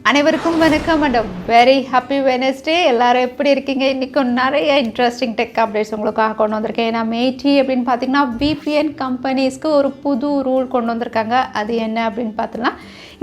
அனைவருக்கும் வணக்கம் and very happy Wednesday. எல்லாரும் எப்படி இருக்கீங்க? இன்றைக்கும் நிறைய இன்ட்ரெஸ்டிங் டெக் அப்டேட்ஸ் உங்களுக்காக கொண்டு வந்திருக்கேன். ஏன்னா MeitY அப்படின்னு பார்த்தீங்கன்னா VPN கம்பெனிஸ்க்கு ஒரு புது ரூல் கொண்டு வந்திருக்காங்க. அது என்ன அப்படின்னு பார்த்தோம்னா,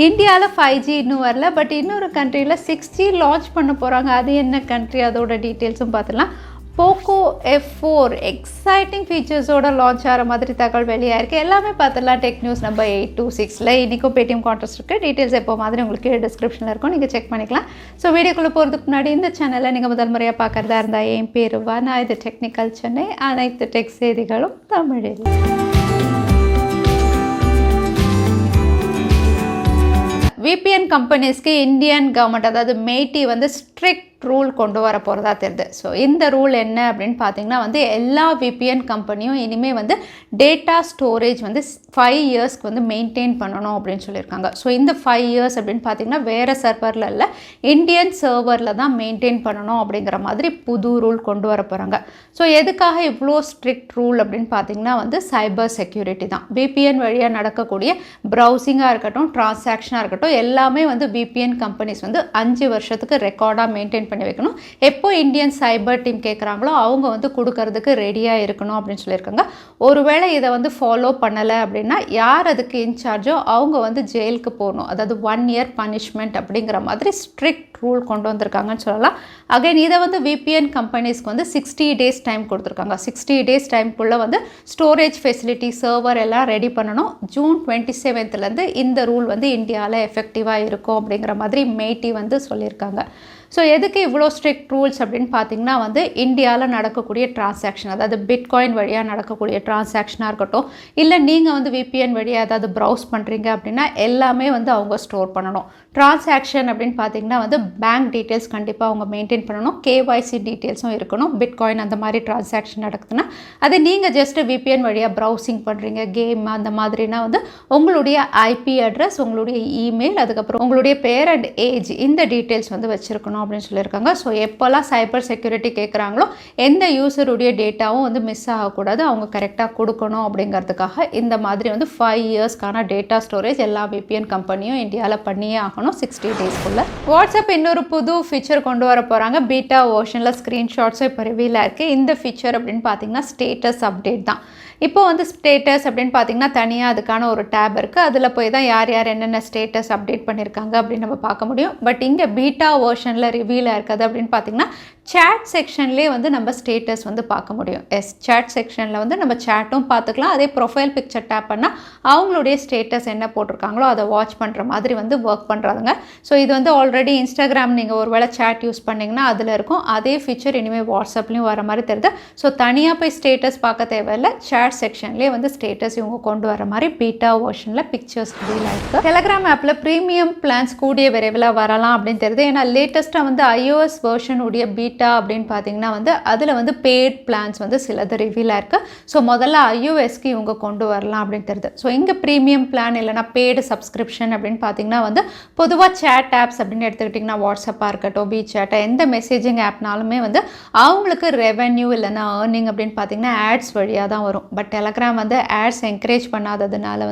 இந்தியாவில் 5G இன்னும் வரல, பட் இன்னொரு கண்ட்ரியில் 6G லான்ச் பண்ண போகிறாங்க. அது என்ன கண்ட்ரி, அதோட டீட்டெயில்ஸும் பார்த்துலாம். Poco F4 எக்ஸைட்டிங் ஃபீச்சர்ஸோட லான்ச் ஆகிற மாதிரி தகவல் வெளியாக இருக்குது. எல்லாமே பார்த்துலாம் டெக் நியூஸ் நம்பர் 826ல் இன்றைக்கும் பேடிஎம் கான்டெஸ்ட் இருக்குது. டீட்டெயில்ஸ் எப்போ மாதிரி உங்களுக்கு டிஸ்கிரிப்ஷனில் இருக்கும், நீங்கள் செக் பண்ணிக்கலாம். ஸோ வீடியோக்குள்ளே போகிறதுக்கு முன்னாடி இந்த சேனலில் நீங்கள் முதல் முறையாக பார்க்குறதா இருந்தால் என் பேர் வானா, இது டெக்னிக்கல் சென்னை, அனைத்து டெக் செய்திகளும் தமிழில். VPN கம்பெனிஸ்க்கு இந்தியன் கவர்மெண்ட் அதாவது MeitY வந்து ஸ்ட்ரிக்ட் ரூல் கொண்டு வர போகிறதா தெரியுது. ஸோ இந்த ரூல் என்ன அப்படின்னு பார்த்தீங்கன்னா எல்லா VPN கம்பெனியும் இனிமேல் டேட்டா ஸ்டோரேஜ் 5 இயர்ஸ்க்கு மெயின்டைன் பண்ணணும் அப்படின்னு சொல்லியிருக்காங்க. ஸோ இந்த 5 இயர்ஸ் அப்படின்னு பார்த்தீங்கன்னா வேறு சர்வரில் இல்லை, இந்தியன் சர்வரில் தான் மெயின்டைன் பண்ணணும் அப்படிங்கிற மாதிரி புது ரூல் கொண்டு வர போகிறாங்க. ஸோ எதுக்காக இவ்வளோ ஸ்ட்ரிக்ட் ரூல் அப்படின்னு பார்த்தீங்கன்னா சைபர் செக்யூரிட்டி தான். VPN வழியாக நடக்கக்கூடிய ப்ரௌசிங்காக இருக்கட்டும், டிரான்சாக்ஷனாக இருக்கட்டும், எல்லாமே VPN கம்பெனிஸ் 5 வருஷத்துக்கு ரெக்கார்டாக மெயின்டைன் பண்ணி வைக்கணும். எப்போ இந்தியன் சைபர் டீம் கேட்குறாங்களோ அவங்க கொடுக்கறதுக்கு ரெடியாக இருக்கணும் அப்படின்னு சொல்லியிருக்காங்க. ஒருவேளை இதை ஃபாலோ பண்ணலை அப்படின்னா யார் அதுக்கு இன்சார்ஜோ அவங்க ஜெயிலுக்கு போகணும். அதாவது 1 இயர் பனிஷ்மெண்ட் அப்படிங்கிற மாதிரி ஸ்ட்ரிக்ட் ரூல் கொண்டு வந்திருக்காங்கன்னு சொல்லலாம். அகைன் இதை VPN கம்பெனிஸ்க்கு 60 டேஸ் டைம் கொடுத்துருக்காங்க. 60 டேஸ் டைம்குள்ளே ஸ்டோரேஜ் ஃபெசிலிட்டி, சர்வர் எல்லாம் ரெடி பண்ணணும். ஜூன் 27லேருந்து இந்த ரூல் இந்தியாவில் எஃபெக்டிவாக இருக்கும் அப்படிங்கிற மாதிரி MeitY சொல்லியிருக்காங்க. ஸோ எதுக்கு இவ்வளோ ஸ்ட்ரிக்ட் ரூல்ஸ் அப்படின்னு பார்த்தீங்கன்னா இந்தியாவில் நடக்கக்கூடிய டிரான்சாக்ஷன், அதாவது பிட்காயின் வழியாக நடக்கக்கூடிய டிரான்சாக்ஷனாக இருக்கட்டும், இல்லை நீங்கள் VPN வழியாக ஏதாவது ப்ரௌஸ் பண்ணுறீங்க அப்படின்னா எல்லாமே அவங்க ஸ்டோர் பண்ணணும். டிரான்சாக்ஷன் அப்படின்னு பார்த்தீங்கன்னா பேங்க் டீட்டெயில்ஸ் கண்டிப்பாக அவங்க மெயின்டைன் பண்ணணும். KYC டீட்டெயில்ஸும் இருக்கணும். பிட்காயின் அந்த மாதிரி டிரான்சாக்ஷன் நடக்குதுன்னா அது நீங்கள் ஜஸ்ட் VPN வழியாக ப்ரௌசிங் பண்ணுறீங்க, கேம் அந்த மாதிரினா உங்களுடைய IP அட்ரஸ், உங்களுடைய இமெயில், அதுக்கப்புறம் உங்களுடைய பேர் அண்ட் ஏஜ், இந்த டீட்டெயில்ஸ் வச்சுருக்கணும் அப்படின்னு சொல்லியிருக்காங்க. ஸோ எப்போல்லாம் சைபர் செக்யூரிட்டி கேட்குறாங்களோ எந்த யூசருடைய டேட்டாவும் மிஸ் ஆகக்கூடாது, அவங்க கரெக்டாக கொடுக்கணும் அப்படிங்கிறதுக்காக இந்த மாதிரி 5 இயர்ஸ்க்கான டேட்டா ஸ்டோரேஜ் எல்லா VPN கம்பெனியும் இந்தியாவில் பண்ணியே ஆகணும் 60 டேஸ்க்குள்ளே. வாட்ஸ்அப் இன்னொரு புது ஃபீச்சர் கொண்டு வர போகிறாங்க. பீட்டா வெர்ஷனில் ஸ்க்ரீன்ஷாட்ஸும் இப்போ ரிவீல் ஆயிருக்கு. இந்த ஃபீச்சர் அப்படின்னு பார்த்தீங்கன்னா ஸ்டேட்டஸ் அப்டேட் தான். இப்போ ஸ்டேட்டஸ் அப்படின்னு பார்த்தீங்கன்னா தனியாக அதுக்கான ஒரு டேப் இருக்குது. அதில் போய் தான் யார் யார் என்னென்ன ஸ்டேட்டஸ் அப்டேட் பண்ணியிருக்காங்க அப்படின்னு நம்ம பார்க்க முடியும். பட் இங்கே பீட்டா வெர்ஷனில் ரிவீல் ஆயிருக்குது அப்படின்னு பார்த்தீங்கன்னா சேட் செக்ஷன்லேயே நம்ம ஸ்டேட்டஸ் பார்க்க முடியும். சேட் செக்ஷனில் நம்ம சேட்டும் பார்த்துக்கலாம். அதே ப்ரொஃபைல் பிக்சர் டேப் பண்ணால் அவங்களுடைய ஸ்டேட்டஸ் என்ன போட்டிருக்காங்களோ அதை வாட்ச் பண்ணுற மாதிரி ஒர்க் பண்ணுறாங்க. ஸோ இது ஆல்ரெடி இன்ஸ்டாகிராம் நீங்கள் ஒரு வேளை சேட் யூஸ் பண்ணிங்கன்னா அதில் இருக்கும். அதே ஃபீச்சர் இனிமேல் வாட்ஸ்அப்லேயும் வர மாதிரி தெரியுது. ஸோ தனியாக போய் ஸ்டேட்டஸ் பார்க்க தேவையில்லை, சேட் செக்ஷன்லேயே ஸ்டேட்டஸ் இவங்க கொண்டு வர மாதிரி பீட்டா வெர்ஷனில் பிக்சர்ஸ் ரீல் ஆயிருக்கு. டெலகிராம் ஆப்பில் ப்ரீமியம் பிளான்ஸ் கூடிய விரைவில் வரலாம் அப்படின்னு தெரியுது. ஏன்னா லேட்டஸ்ட்டாக iOS வெர்ஷனுடைய பீட்டா அப்படின்னு பார்த்தீங்கன்னா அதில் பெய்ட் பிளான்ஸ் சிலது ரிவீல் ஆயிருக்கு. ஸோ முதல்ல iOSக்கு இவங்க கொண்டு வரலாம் அப்படின்னு தெரியுது. ஸோ இங்கே ப்ரீமியம் பிளான் இல்லைனா பெய்டு சப்ஸ்கிரிப்ஷன் அப்படின்னு பார்த்தீங்கன்னா பொதுவாக சேட் ஆப்ஸ் அப்படின்னு எடுத்துக்கிட்டிங்கன்னா வாட்ஸ்அப்பாக இருக்கட்டும், WeChat, எந்த மெசேஜிங் ஆப்னாலுமே அவங்களுக்கு ரெவென்யூ இல்லைனா ஏர்னிங் அப்படின்னு பார்த்தீங்கன்னா ஆட்ஸ் வழியாக தான் வரும். பட் டெலகிராம் ஆட்ஸ் என்கரேஜ் பண்ணாததுனால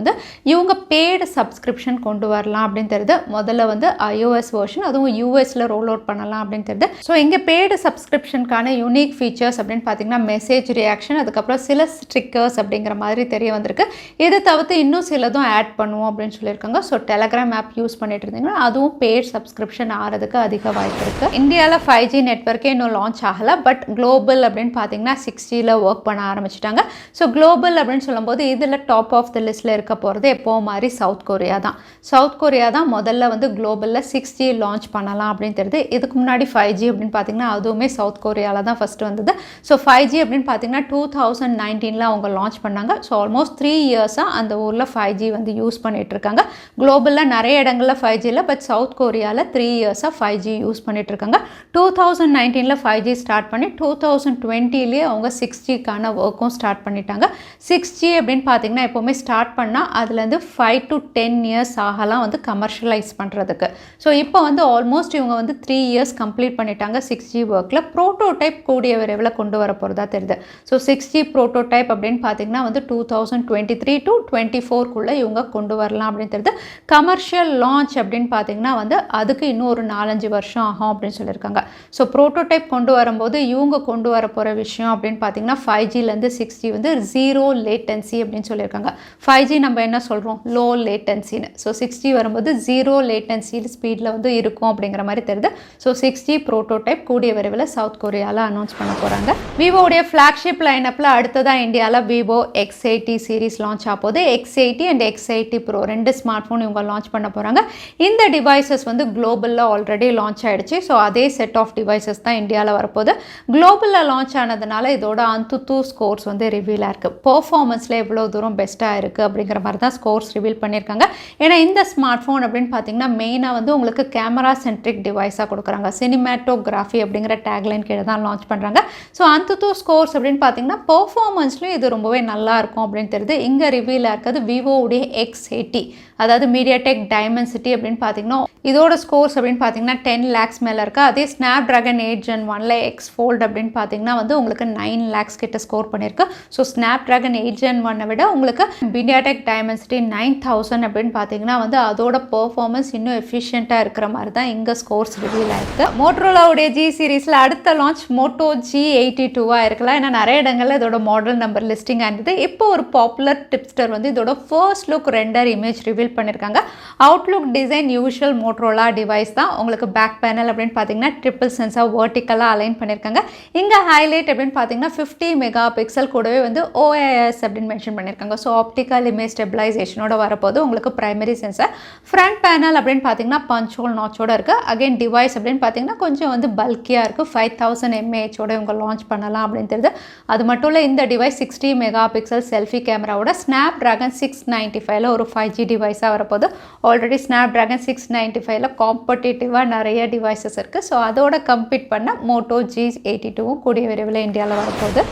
இவங்க பெய்டு சப்ஸ்கிரிப்ஷன் கொண்டு வரலாம் அப்படின்னு தெரியுது. முதல்ல iOS வெர்ஷன், அதுவும் யூஎஸில் ரோல் அவுட் பண்ணலாம் அப்படின்னு தெரியுது. ஸோ இங்கே பெய்டு சப்ஸ்கிரிப்ஷனுக்கான யூனிக் ஃபீச்சர்ஸ் அப்படின்னு பார்த்தீங்கன்னா மெசேஜ் ரியாக்ஷன், அதுக்கப்புறம் சில ஸ்டிக்கர்ஸ் அப்படிங்கிற மாதிரி தெரிய வந்திருக்கு. இதை தவிர்த்து இன்னும் சிலதும் ஆட் பண்ணுவோம் அப்படின்னு சொல்லியிருக்காங்க. ஸோ டெலகிராம் ஆப் யூஸ் பண்ணிட்டு இருந்தீங்கன்னா அதுவும் பெய்ட் சப்ஸ்கிரிப்ஷன் ஆகிறதுக்கு அதிக வாய்ப்பு இருக்குது. இந்தியாவில் 5G நெட்வொர்க்கே இன்னும் லான்ச் ஆகலை. பட் குளோபல் அப்படின்னு பார்த்தீங்கன்னா 6Gயில் ஒர்க் பண்ண ஆரம்பிச்சிட்டாங்க. ஸோ குளோபல் அப்படின்னு சொல்லும்போது இதில் டாப் ஆஃப் த லிஸ்ட்டில் இருக்க போகிறது எப்போ மாதிரி சவுத் கொரியா தான். சவுத் கொரியா தான் முதல்ல குளோபலில் 6G லான்ச் பண்ணலாம் அப்படின்னு தெரியுது. இதுக்கு முன்னாடி 5G அப்படின்னு பார்த்தீங்கன்னா அதுவுமே சவுத் கொரியாவில் தான் ஃபஸ்ட்டு வந்தது. ஸோ 5G அப்படின்னு பார்த்தீங்கன்னா 2019 அவங்க லான்ச் பண்ணாங்க. ஸோ ஆல்மோஸ்ட் 3 இயர்ஸாக அந்த ஊரில் 5G யூஸ் பண்ணிட்டு இருக்காங்க. குளோபலில் நிறைய இடங்களில் 5G இல்லை, பட் சவுத் கொரியாவில் 3 இயர்ஸாக 5G யூஸ் பண்ணிட்டு இருக்காங்க. 2019 5G ஸ்டார்ட் பண்ணி 2020 அவங்க 6Gக்கான ஒர்க்கும் ஸ்டார்ட் பண்ணிட்டாங்க. 6G அப்படின்னு பார்த்தீங்கன்னா எப்போவுமே ஸ்டார்ட் பண்ணால் அதுலேருந்து 5 to 10 இயர்ஸ் ஆகலாம் கமர்ஷியலைஸ் பண்ணுறதுக்கு. ஸோ இப்போ ஆல்மோஸ்ட் இவங்க 3 இயர்ஸ் கம்ப்ளீட் பண்ணிட்டாங்க 6G ஒர்க்கில் ப்ரோட்டோடைப் கூடிய விரைவில் கொண்டு வர போகிறதா தெரியுது. ஸோ 6G ப்ரோட்டோடைப் அப்படின்னு பார்த்தீங்கன்னா வந்து 2023 to 24 இவங்க கொண்டு வரலாம் அப்படின்னு தெரியுது. கமர்ஷியல் லான்ச் அப்படின்னு பார்த்தீங்கன்னா வந்து அதுக்கு இன்னும் ஒரு 4-5 வருஷம் ஆகும் அப்படின்னு சொல்லியிருக்காங்க. ஸோ ப்ரோட்டோடைப் கொண்டு வரும்போது இவங்க கொண்டு வர போகிற விஷயம் அப்படின்னு பார்த்தீங்கன்னா 5Gலேருந்து 6G வந்து ஜீரோ லேட்டன்சி அப்படின்னு சொல்லியிருக்காங்க. 5G நம்ம என்ன சொல்கிறோம், லோ லேட்டன்சின்னு. ஸோ 6G வரும்போது ஜீரோ லேட்டன்சி ஸ்பீடில் வந்து இருக்கும் அப்படிங்கிற மாதிரி தெரியுது. ஸோ 6G ப்ரோட்டோடைப் கூடிய விரைவில் சவுத் கொரியாவில் அனௌன்ஸ் பண்ண போகிறாங்க. விவோடைய ஃப்ளாக்ஷிப் லைனப்பில் அடுத்ததாக இந்தியாவில் விவோ X80 சீரீஸ் லான்ச் ஆகுது. X80 and X80 Pro 2 smart phone இவங்க லான்ச் பண்ண போகிறாங்க. இந்த டிவைசஸ் வந்து குளோபலில் ஆல்ரெடி லான்ச் ஆகிடுச்சு. ஸோ அதே செட் ஆஃப் டிவைசஸ் தான் இந்தியாவில் வரப்போகுது. குளோபலில் லான்ச் ஆனதுனால இதோட Antutu ஸ்கோர்ஸ் வந்து ரிவீல் ஆயிருக்கு. பெர்ஃபார்மன்ஸில் எவ்வளோ தூரம் பெஸ்ட்டாக இருக்குது அப்படிங்கிற மாதிரி தான் ஸ்கோர்ஸ் ரிவீல் பண்ணியிருக்காங்க. ஏன்னா இந்த ஸ்மார்ட் ஃபோன் அப்படின்னு பார்த்தீங்கன்னா மெயினாக வந்து உங்களுக்கு கேமரா சென்ட்ரிக் டிவைஸாக கொடுக்குறாங்க. சினிமேட்டோகிராஃபி அப்படிங்கிற டேக்லைன் கீழே தான் லான்ச் பண்ணுறாங்க. ஸோ Antutu ஸ்கோர்ஸ் அப்படின்னு பார்த்தீங்கன்னா பெர்ஃபார்மன்ஸ்லையும் இது ரொம்பவே நல்லா இருக்கும் அப்படின்னு தெரியுது. இங்கே ரிவீல் ஆகிறது விவோடைய X80, அதாவது மீடியாடெக் டைமென்சிட்டி அப்படின்னு பார்த்தீங்கன்னா இதோட ஸ்கோர்ஸ் அப்படின்னு பார்த்தீங்கன்னா 10 lakhs மேலே இருக்குது. அதே snap dragon 8 Gen 1 X Fold அப்படின்னு பார்த்தீங்கன்னா வந்து உங்களுக்கு 9 lakhs கிட்ட ஸ்கோர் பண்ணியிருக்கு. ஸோ ஸ்னாப் ட்ராகன் 8 Gen 1 விட உங்களுக்கு மீடியாடெக் டைமென்சிட்டி 9000 அப்படின்னு பார்த்தீங்கன்னா வந்து அதோட பெர்ஃபார்மன்ஸ் இன்னும் எஃபிஷியண்ட்டாக இருக்கிற மாதிரி தான் இங்கே ஸ்கோர்ஸ் ரிவீல் ஆயிருக்கு. மோட்டோரோலாவுடைய G சீரீஸில் அடுத்த லான்ச் Moto G82 இருக்கலாம். ஏன்னா நிறைய இடங்களில் இதோட மாடல் நம்பர் லிஸ்டிங் ஆயிருந்தது. இப்போ ஒரு பாப்புலர் டிப்ஸ்டர் வந்து இதோட first look render image reveal பண்ணியிருக்காங்க. Outlook design usual Motorola device தான். உங்களுக்கு பேக் பேனல் அப்படின்னு பார்த்தீங்கன்னா ட்ரிபிள் சென்சார் வெர்டிக்கலாக அலைன் பண்ணியிருக்காங்க. இங்கே ஹைலைட் அப்படின்னு பார்த்தீங்கன்னா 50 மெகா பிக்சல் கூடவே வந்து OIS அப்படின்னு மென்ஷன் பண்ணியிருக்காங்க. ஸோ ஆப்டிக்கல் இமேஜ் ஸ்டெபிலைசேஷனோட வரப்போது உங்களுக்கு பிரைமரி சென்சார். ஃப்ரண்ட் பேனல் அப்படின்னு பார்த்தீங்கன்னா பஞ்ச் ஹோல் நாச்சோட இருக்குது. அகைன் டிவைஸ் அப்படின்னு பார்த்தீங்கன்னா கொஞ்சம் வந்து பல்கியாக இருக்குது. 5000 mAh இவங்க லான்ச் பண்ணலாம் அப்படின்னு தெரியுது. அது மட்டும் இல்லை இந்த டிவைஸ் 60 மெகா பிக்சல் செல்ஃபி கேமராவோட ஸ்னாப் ட்ராகன் 695 ஒரு 5G டிவைஸாக வரப்போது. ஆல்ரெடி ஸ்னாப் ட்ராகன் 695 காம்படிட்டிவாக நிறைய டிவைசஸ் இருக்குது. ஸோ அதோட கம்பீட் பண்ண Moto G82 கூடிய விரைவில் இந்தியாவில் வரப்போகுது.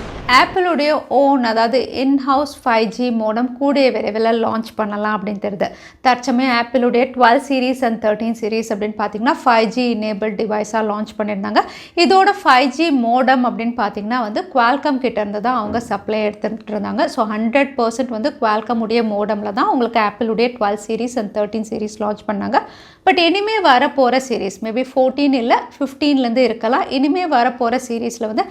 ஆப்பிளுடைய ஓன் அதாவது இன்ஹவுஸ் 5G மோடம் கூடிய விரைவில் லான்ச் பண்ணலாம் அப்படின்னு தெரியுது. தற்சமயம் ஆப்பிளுடைய 12 சீரீஸ் அண்ட் 13 சீரீஸ் அப்படின்னு பார்த்தீங்கன்னா 5G எனேபிள் டிவைஸாக லான்ச் பண்ணியிருந்தாங்க. இதோட 5G மோடம் அப்படின்னு பார்த்தீங்கன்னா வந்து குவால்கம் கிட்ட இருந்து தான் அவங்க சப்ளை எடுத்துகிட்டு இருந்தாங்க. ஸோ 100% வந்து குவால்கம் உடைய மோடமில் தான் உங்களுக்கு ஆப்பிளுடைய 12 சீரீஸ் அண்ட் 13 சீரீஸ் லான்ச் பண்ணாங்க. பட் இனிமேல் வரப்போகிற சீரீஸ் மேபி 14 இல்லை 15லேருந்து இருக்கலாம். இனிமேல் வரப்போகிற சீரீஸில் வந்து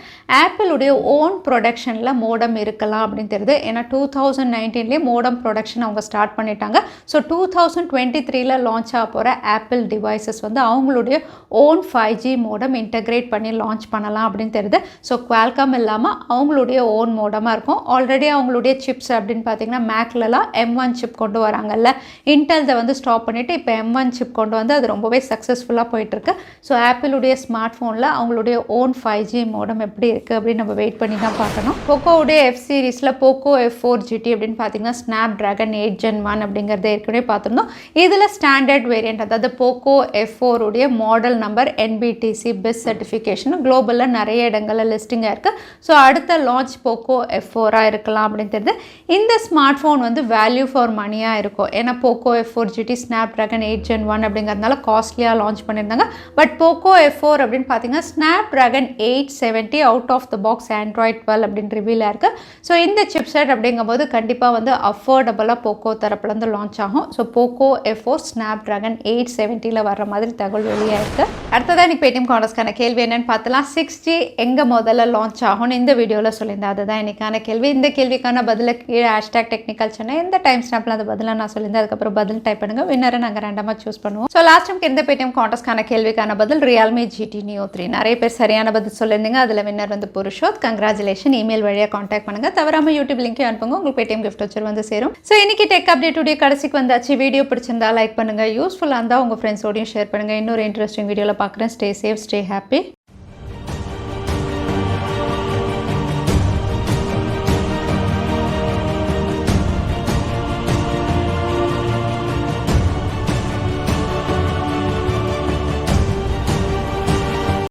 ஆப்பிளுடைய ஓன் ப்ரொடக்ஷனில் மோடம் இருக்கலாம் அப்படின்னு தெரியுது. ஏன்னா 2019 மோடம் ப்ரொடக்ஷன் அவங்க ஸ்டார்ட் பண்ணிட்டாங்க. ஸோ 2023 லான்ச் ஆக போகிற ஆப்பிள் டிவைசஸ் வந்து அவங்களுடைய ஓன் 5G மோடம் இன்டகிரேட் பண்ணி லான்ச் பண்ணலாம் அப்படின்னு தெரியுது. ஸோ குவால்காம் இல்லாமல் அவங்களுடைய ஓன் மோடமாக இருக்கும். ஆல்ரெடி அவங்களுடைய சிப்ஸ் அப்படின்னு பார்த்தீங்கன்னா மேக்லலாம் M1 சிப் கொண்டு வராங்கல்ல. இன்டெல்தை வந்து ஸ்டாப் பண்ணிவிட்டு இப்போ M1 சிப் கொண்டு வந்து அது ரொம்பவே சக்ஸஸ்ஃபுல்லாக போயிட்டுருக்கு. ஸோ ஆப்பிளுடைய ஸ்மார்ட் ஃபோனில் அவங்களுடைய ஓன் 5G மோடம் எப்படி இருக்குது அப்படின்னு நம்ம வெயிட் பண்ணி தான் பார்க்கணும். போக்கோவுடைய F சீரீஸில் Poco F4 GT அப்படின்னு பார்த்தீங்கன்னா ஸ்னாப் ட்ராகன் 8 Gen 1 அப்படிங்கிறத ஏற்கனவே பார்த்துருந்தோம். இதில் ஸ்டாண்டர்ட் வேரியண்ட் அதாவது Poco F4 உடைய model number NBTC best certification குளோபலில் நிறைய இடங்களில் லிஸ்டிங்காக இருக்குது. ஸோ அடுத்த லான்ச் Poco F4 இருக்கலாம் அப்படின்னு தெரியுது. இந்த ஸ்மார்ட் ஃபோன் வந்து வேல்யூ ஃபார் மணியாக இருக்கும். ஏன்னா Poco F4 GT snap dragon 8 Gen 1 அப்படிங்கிறதுனால காஸ்ட்லியாக லான்ச் பண்ணியிருந்தாங்க. பட் Poco F4 அப்படின்னு பார்த்தீங்கன்னா Snapdragon 870 out of the box Android 12 அப்படின்னு ரிவீலாக இருக்குது. ஸோ இந்த சிப்செட் அப்படிங்கும்போது கண்டிப்பாக வந்து அஃபோர்டபுளாக போக்கோ தரப்புலேருந்து லான்ச் ஆகும். So Poco F4 snap dragon 870 வர்ற மாதிரி தகவல் வெளியாக இருக்குது. அடுத்ததான் இன்னைக்கு பேடிஎம் கார்டர்ஸ்க்கான கேள்வி என்னன்னு பார்த்தலாம். 6G எங்கே முதல்ல லான்ச் ஆகும்னு இந்த வீடியோவில் சொல்லியிருந்தேன். அதுதான் இன்னைக்கான கேள்வி. இந்த கேள்விக்கான பதில கீழே #Technical Chennai இந்த டைம் ஸ்னாப்பில் அந்த பதிலாக நான் சொல்லியிருந்தேன். அதுக்கப்புறம் பதில் டைப் பண்ணுங்கள். வின்னரை நாங்கள் ரேண்டமாக சூஸ் பண்ணுவோம். ஸோ லாஸ்ட் டைம் இந்த பேடிஎம் கார்டர்ஸ்க்கான கேள்விக்கான பதில் Realme GT Neo 3. நிறைய பேர் சரியான பதில் சொல்லியிருந்தீங்க. அதில் வின்னர் வந்து புருஷோத். கங்க்ராச்சுலேஷன். இமெயில் வழியாக காண்டாக்ட் பண்ணுங்கள். தவறாமல் யூடியூப் லிங்க்கையும் அனுப்புங்க. உங்களுக்கு பேடிஎம் கிஃப்ட் வச்சர் வந்து சேரும். ஸோ இன்னைக்கு டெக் அப்டேட் உடைய கடைசிக்கு வந்தாச்சு. வீடியோ பிடிச்சிருந்தா லைக் பண்ணுங்கள். யூஸ்ஃபுல்லாக இருந்தால் உங்கள் ஃப்ரெண்ட்ஸோடையும் ஷேர் பண்ணுங்கள். இன்னொரு இன்ட்ரெஸ்டிங் வீடியோவில் பார்க்குறேன். Stay safe, stay happy.